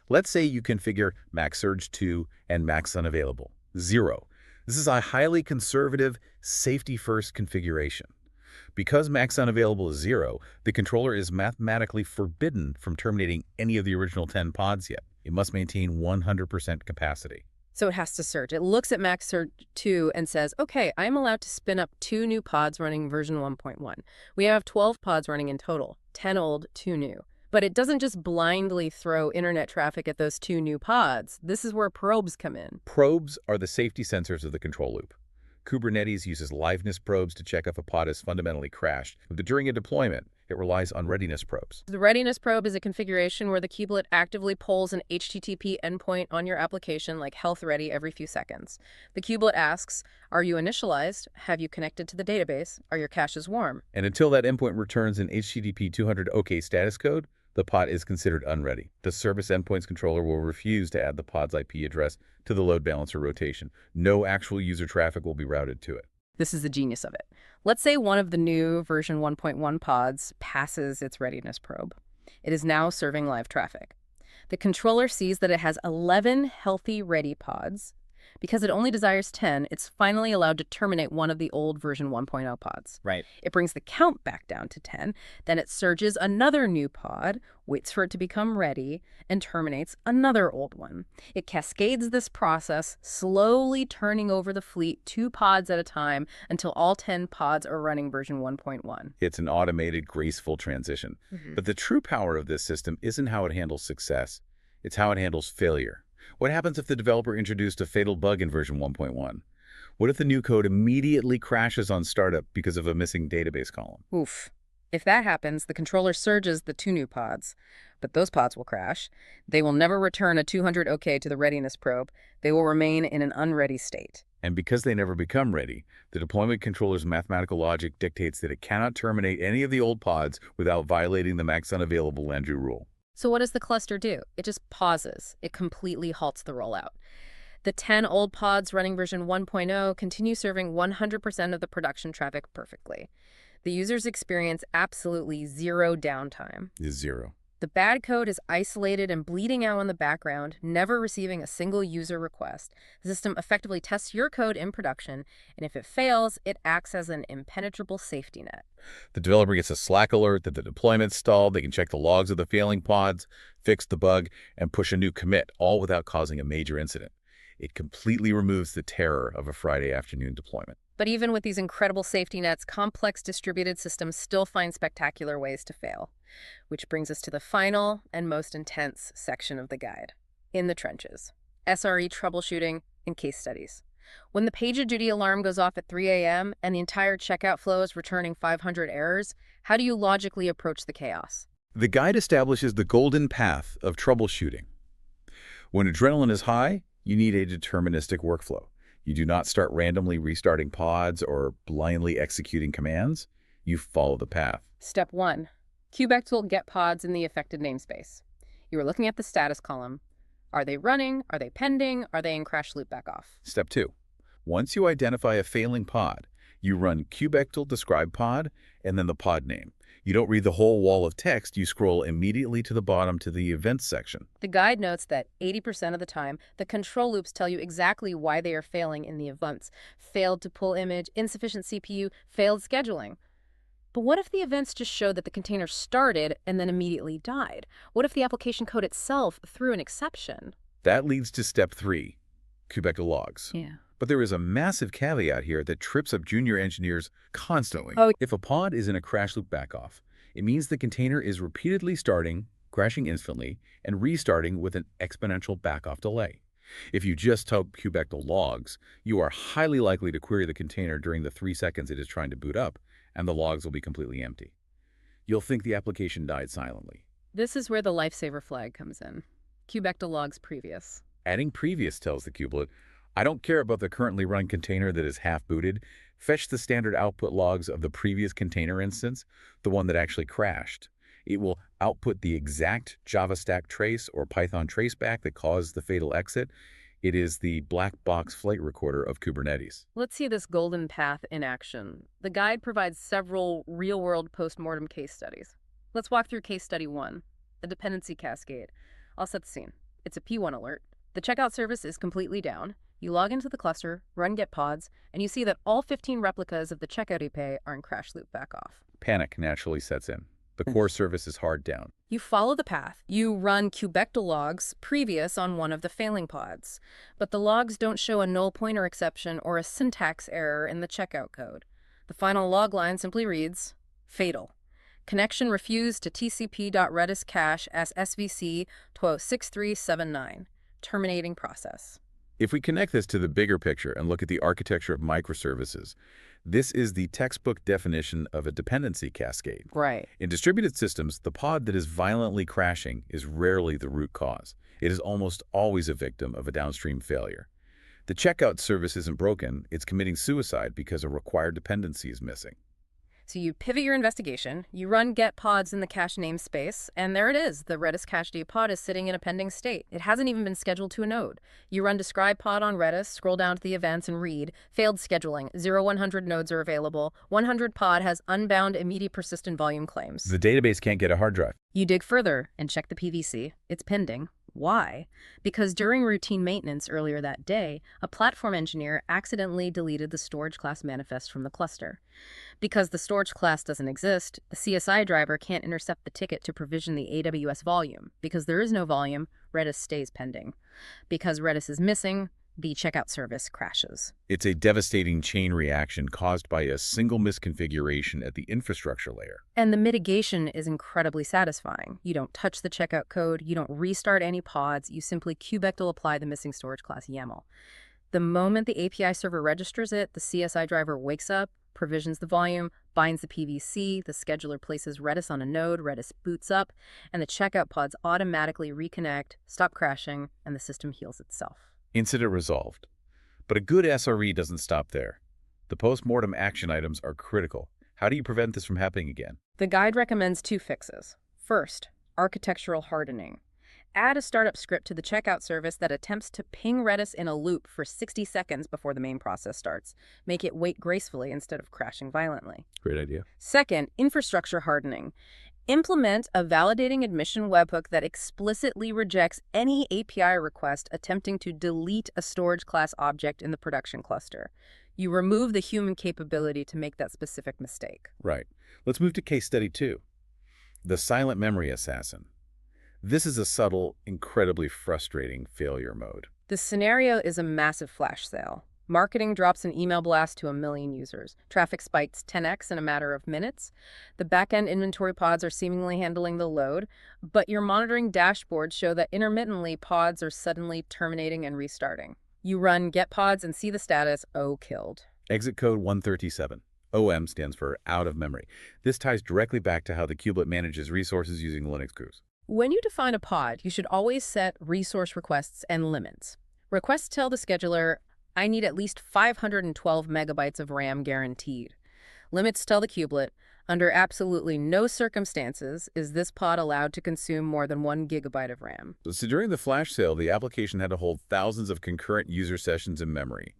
Speaker 2: Let's say you configure max surge 2 and max unavailable 0. This is a highly conservative, safety-first configuration. Because max unavailable is 0, the controller is mathematically forbidden from terminating any of the original 10 pods yet. It must maintain 100% capacity.
Speaker 1: So it has to search. It looks at max search 2 and says, okay, I'm allowed to spin up 2 new pods running version 1.1. We have 12 pods running in total, 10 old, 2 new. But it doesn't just blindly throw internet traffic at those 2 new pods. This is where probes come in.
Speaker 2: Probes are the safety sensors of the control loop. Kubernetes uses liveness probes to check if a pod has fundamentally crashed. But during a deployment, it relies on readiness probes.
Speaker 1: The readiness probe is a configuration where the kubelet actively polls an HTTP endpoint on your application like health ready every few seconds. The kubelet asks, are you initialized? Have you connected to the database? Are your caches warm?
Speaker 2: And until that endpoint returns an HTTP 200 OK status code, the pod is considered unready. The service endpoints controller will refuse to add the pod's IP address to the load balancer rotation. No actual user traffic will be routed to it.
Speaker 1: This is the genius of it. Let's say one of the new version 1.1 pods passes its readiness probe. It is now serving live traffic. The controller sees that it has 11 healthy ready pods. Because it only desires 10, it's finally allowed to terminate one of the old version 1.0 pods.
Speaker 3: Right.
Speaker 1: It brings the count back down to 10, then it surges another new pod, waits for it to become ready, and terminates another old one. It cascades this process, slowly turning over the fleet 2 pods at a time until all 10 pods are running version 1.1.
Speaker 2: It's an automated, graceful transition. But the true power of this system isn't how it handles success. It's how it handles failure. What happens if the developer introduced a fatal bug in version 1.1? What if the new code immediately crashes on startup because of a missing database column?
Speaker 1: Oof. If that happens, the controller surges the 2 new pods, but those pods will crash. They will never return a 200 OK to the readiness probe. They will remain in an unready state.
Speaker 2: And because they never become ready, the deployment controller's mathematical logic dictates that it cannot terminate any of the old pods without violating the max unavailable Landry rule.
Speaker 1: So what does the cluster do? It just pauses. It completely halts the rollout. The 10 old pods running version 1.0 continue serving 100% of the production traffic perfectly. The users experience absolutely zero downtime.
Speaker 2: Is zero.
Speaker 1: The bad code is isolated and bleeding out in the background, never receiving a single user request. The system effectively tests your code in production, and if it fails, it acts as an impenetrable safety net.
Speaker 2: The developer gets a Slack alert that the deployment's stalled. They can check the logs of the failing pods, fix the bug, and push a new commit, all without causing a major incident. It completely removes the terror of a Friday afternoon deployment.
Speaker 1: But even with these incredible safety nets, complex distributed systems still find spectacular ways to fail. Which brings us to the final and most intense section of the guide. In the trenches. SRE troubleshooting and case studies. When the PagerDuty alarm goes off at 3 a.m. and the entire checkout flow is returning 500 errors, how do you logically approach the chaos?
Speaker 2: The guide establishes the golden path of troubleshooting. When adrenaline is high, you need a deterministic workflow. You do not start randomly restarting pods or blindly executing commands. You follow the path.
Speaker 1: Step 1. Kube-controller get pods in the affected namespace. You are looking at the status column. Are they running? Are they pending? Are they in crash loop back off?
Speaker 2: Step 2. Once you identify a failing pod, you run kube-controller describe pod and then the pod name. You don't read the whole wall of text. You scroll immediately to the bottom to the events section.
Speaker 1: The guide notes that 80% of the time, the control loops tell you exactly why they are failing in the events. Failed to pull image, insufficient CPU, failed scheduling. But what if the events just showed that the container started and then immediately died? What if the application code itself threw an exception?
Speaker 2: That leads to step 3, kube-controller logs.
Speaker 1: Yeah.
Speaker 2: But there is a massive caveat here that trips up junior engineers constantly.
Speaker 1: Oh.
Speaker 2: If a pod is in a crash loop backoff, it means the container is repeatedly starting, crashing instantly, and restarting with an exponential backoff delay. If you just type kube-controller logs, you are highly likely to query the container during the 3 seconds it is trying to boot up, and the logs will be completely empty. You'll think the application died silently.
Speaker 1: This is where the lifesaver flag comes in. Kube-controller logs previous.
Speaker 2: Adding previous tells the kubelet, I don't care about the currently run container that is half-booted. Fetch the standard output logs of the previous container instance, the one that actually crashed. It will output the exact Java stack trace or Python traceback that caused the fatal exit. It is the black box flight recorder of Kubernetes.
Speaker 1: Let's see this golden path in action. The guide provides several real-world post-mortem case studies. Let's walk through case study 1, a dependency cascade. I'll set the scene. It's a P1 alert. The checkout service is completely down. You log into the cluster, run get pods, and you see that all 15 replicas of the checkout API are in crash loop back off.
Speaker 2: Panic naturally sets in. The core service is hard down.
Speaker 1: You follow the path. You run kubectl logs previous on one of the failing pods, but the logs don't show a null pointer exception or a syntax error in the checkout code. The final log line simply reads, fatal. Connection refused to tcp.redis cache as svc 6379. Terminating process.
Speaker 2: If we connect this to the bigger picture and look at the architecture of microservices, this is the textbook definition of a dependency cascade.
Speaker 1: Right.
Speaker 2: In distributed systems, the pod that is violently crashing is rarely the root cause. It is almost always a victim of a downstream failure. The checkout service isn't broken, it's committing suicide because a required dependency is missing.
Speaker 1: So you pivot your investigation, you run get pods in the cache namespace, and there it is. The Redis cached pod is sitting in a pending state. It hasn't even been scheduled to a node. You run describe pod on Redis, scroll down to the events and read, failed scheduling, 0-100 nodes are available, 100 pod has unbound immediate persistent volume claims.
Speaker 2: The database can't get a hard drive.
Speaker 1: You dig further and check the PVC. It's pending. Why? Because during routine maintenance earlier that day, a platform engineer accidentally deleted the storage class manifest from the cluster. Because the storage class doesn't exist, the CSI driver can't intercept the ticket to provision the AWS volume. Because there is no volume, Redis stays pending. Because Redis is missing, the checkout service crashes.
Speaker 2: It's a devastating chain reaction caused by a single misconfiguration at the infrastructure layer.
Speaker 1: And the mitigation is incredibly satisfying. You don't touch the checkout code, you don't restart any pods, you simply kubectl apply the missing storage class YAML. The moment the API server registers it, the CSI driver wakes up, provisions the volume, binds the PVC, the scheduler places Redis on a node, Redis boots up, and the checkout pods automatically reconnect, stop crashing, and the system heals itself.
Speaker 2: Incident resolved. But a good SRE doesn't stop there. The post-mortem action items are critical. How do you prevent this from happening again?
Speaker 1: The guide recommends 2 fixes. First, architectural hardening. Add a startup script to the checkout service that attempts to ping Redis in a loop for 60 seconds before the main process starts. Make it wait gracefully instead of crashing violently.
Speaker 2: Great idea.
Speaker 1: Second, infrastructure hardening. Implement a validating admission webhook that explicitly rejects any API request attempting to delete a storage class object in the production cluster. You remove the human capability to make that specific mistake.
Speaker 2: Right. Let's move to case study 2. The silent memory assassin. This is a subtle, incredibly frustrating failure mode.
Speaker 1: The scenario is a massive flash sale. Marketing drops an email blast to 1 million users. Traffic spikes 10x in a matter of minutes. The back-end inventory pods are seemingly handling the load, but your monitoring dashboards show that intermittently pods are suddenly terminating and restarting. You run get pods and see the status, O killed.
Speaker 2: Exit code 137. OM stands for out of memory. This ties directly back to how the kubelet manages resources using Linux kube.
Speaker 1: When you define a pod, you should always set resource requests and limits. Requests tell the scheduler, I need at least 512 megabytes of RAM guaranteed. Limits tell the kubelet, under absolutely no circumstances is this pod allowed to consume more than 1 gigabyte of RAM.
Speaker 2: So during the flash sale, the application had to hold thousands of concurrent user sessions in memory.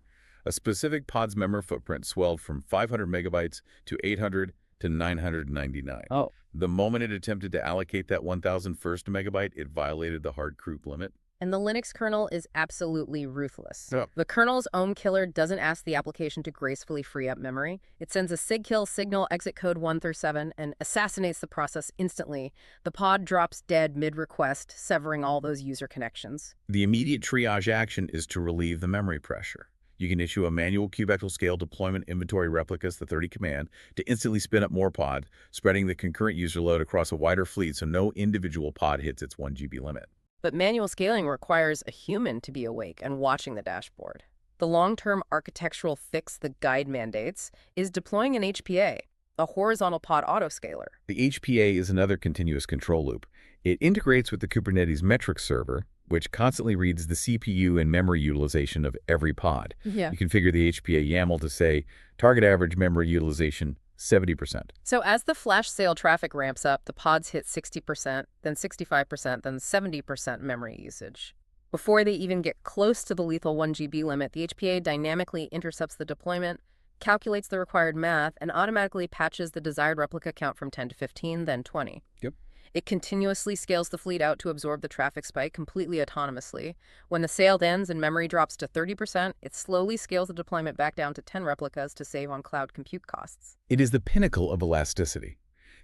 Speaker 2: A specific pod's memory footprint swelled from 500 megabytes to 800 to 999.
Speaker 1: Oh.
Speaker 2: The moment it attempted to allocate that 1,001st megabyte, it violated the hard group limit.
Speaker 1: And the Linux kernel is absolutely ruthless.
Speaker 2: Yep.
Speaker 1: The kernel's own killer doesn't ask the application to gracefully free up memory. It sends a sigkill signal exit code 137 and assassinates the process instantly. The pod drops dead mid-request, severing all those user connections.
Speaker 2: The immediate triage action is to relieve the memory pressure. You can issue a manual kubectl scale deployment inventory replicas, the 30 command, to instantly spin up more pods, spreading the concurrent user load across a wider fleet so no individual pod hits its 1 GB limit.
Speaker 1: But manual scaling requires a human to be awake and watching the dashboard. The long-term architectural fix the guide mandates is deploying an HPA, a horizontal pod autoscaler.
Speaker 2: The HPA is another continuous control loop. It integrates with the Kubernetes metrics server, which constantly reads the CPU and memory utilization of every pod.
Speaker 1: Yeah.
Speaker 2: You configure the HPA YAML to say, target average memory utilization 70%.
Speaker 1: So as the flash sale traffic ramps up, the pods hit 60%, then 65%, then 70% memory usage. Before they even get close to the lethal 1 GB limit, the HPA dynamically intercepts the deployment, calculates the required math, and automatically patches the desired replica count from 10 to 15, then 20.
Speaker 2: Yep.
Speaker 1: It continuously scales the fleet out to absorb the traffic spike completely autonomously. When the sale ends and memory drops to 30%, it slowly scales the deployment back down to 10 replicas to save on cloud compute costs.
Speaker 2: It is the pinnacle of elasticity.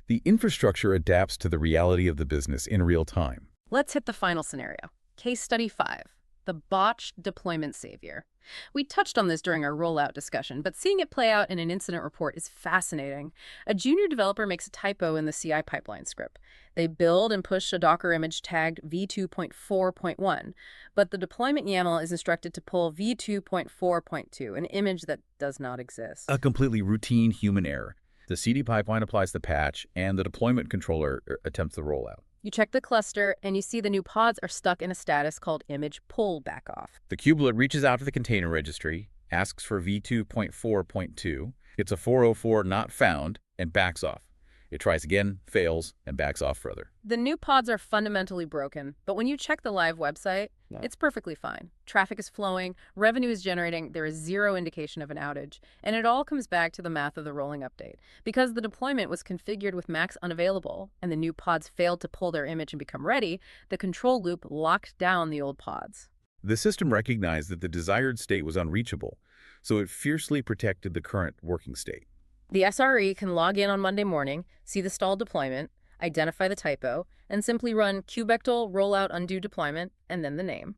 Speaker 2: The infrastructure adapts to the reality of the business in real time.
Speaker 1: Let's hit the final scenario. Case study 5, the botched deployment savior. We touched on this during our rollout discussion, but seeing it play out in an incident report is fascinating. A junior developer makes a typo in the CI pipeline script. They build and push a Docker image tagged v2.4.1, but the deployment YAML is instructed to pull v2.4.2, an image that does not exist.
Speaker 2: A completely routine human error. The CD pipeline applies the patch, and the deployment controller attempts the rollout.
Speaker 1: You check the cluster, and you see the new pods are stuck in a status called image pull back off.
Speaker 2: The kubelet reaches out to the container registry, asks for v2.4.2, gets a 404 not found, and backs off. It tries again, fails, and backs off further.
Speaker 1: The new pods are fundamentally broken, but when you check the live website, it's perfectly fine. Traffic is flowing, revenue is generating, there is zero indication of an outage, and it all comes back to the math of the rolling update. Because the deployment was configured with max unavailable, and the new pods failed to pull their image and become ready, the control loop locked down the old pods.
Speaker 2: The system recognized that the desired state was unreachable, so it fiercely protected the current working state.
Speaker 1: The SRE can log in on Monday morning, see the stalled deployment, identify the typo, and simply run kubectl rollout undo deployment, and then the name.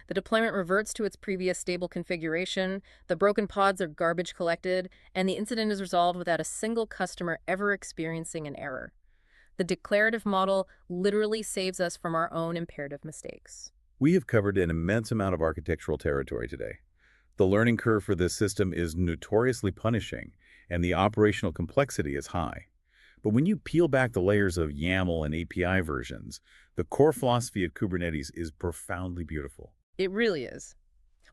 Speaker 1: The deployment reverts to its previous stable configuration, the broken pods are garbage collected, and the incident is resolved without a single customer ever experiencing an error. The declarative model literally saves us from our own imperative mistakes.
Speaker 2: We have covered an immense amount of architectural territory today. The learning curve for this system is notoriously punishing, and the operational complexity is high. But when you peel back the layers of YAML and API versions, the core philosophy of Kubernetes is profoundly beautiful.
Speaker 1: It really is.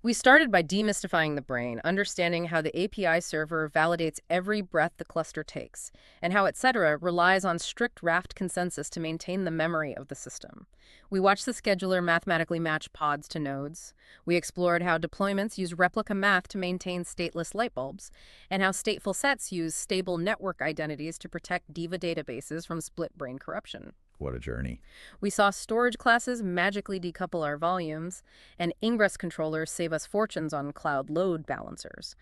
Speaker 1: We started by demystifying the brain, understanding how the API server validates every breath the cluster takes, and how etc. relies on strict raft consensus to maintain the memory of the system. We watched the scheduler mathematically match pods to nodes. We explored how deployments use replica math to maintain stateless light bulbs, and how stateful sets use stable network identities to protect Diva databases from split brain corruption.
Speaker 2: What a journey.
Speaker 1: We saw storage classes magically decouple our volumes, and ingress controllers save us fortunes on cloud load balancers.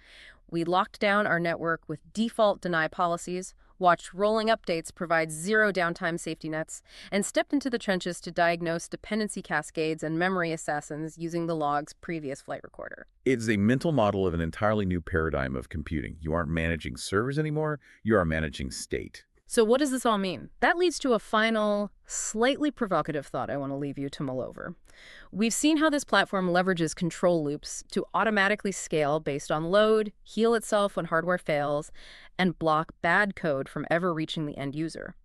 Speaker 1: We locked down our network with default deny policies, watched rolling updates provide zero downtime safety nets, and stepped into the trenches to diagnose dependency cascades and memory assassins using the log's previous flight recorder.
Speaker 2: It's a mental model of an entirely new paradigm of computing. You aren't managing servers anymore, you are managing state.
Speaker 1: So what does this all mean? That leads to a final, slightly provocative thought I want to leave you to mull over. We've seen how this platform leverages control loops to automatically scale based on load, heal itself when hardware fails, and block bad code from ever reaching the end user.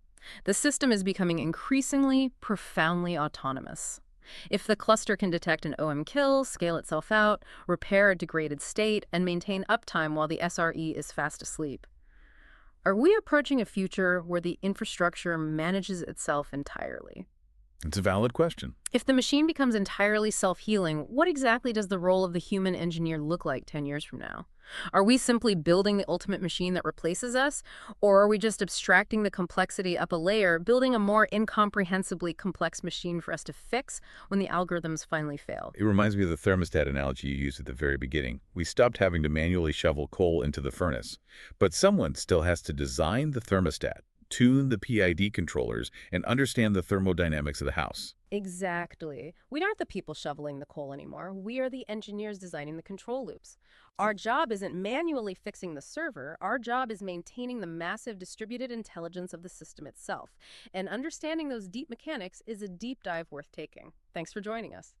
Speaker 1: The system is becoming increasingly, profoundly autonomous. If the cluster can detect an OM kill, scale itself out, repair a degraded state, and maintain uptime while the SRE is fast asleep, are we approaching a future where the infrastructure manages itself entirely?
Speaker 2: It's a valid question.
Speaker 1: If the machine becomes entirely self-healing, what exactly does the role of the human engineer look like 10 years from now? Are we simply building the ultimate machine that replaces us? Or are we just abstracting the complexity up a layer, building a more incomprehensibly complex machine for us to fix when the algorithms finally fail?
Speaker 2: It reminds me of the thermostat analogy you used at the very beginning. We stopped having to manually shovel coal into the furnace, but someone still has to design the thermostat, tune the PID controllers, and understand the thermodynamics of the house.
Speaker 1: Exactly. We aren't the people shoveling the coal anymore. We are the engineers designing the control loops. Our job isn't manually fixing the server. Our job is maintaining the massive distributed intelligence of the system itself. And understanding those deep mechanics is a deep dive worth taking. Thanks for joining us.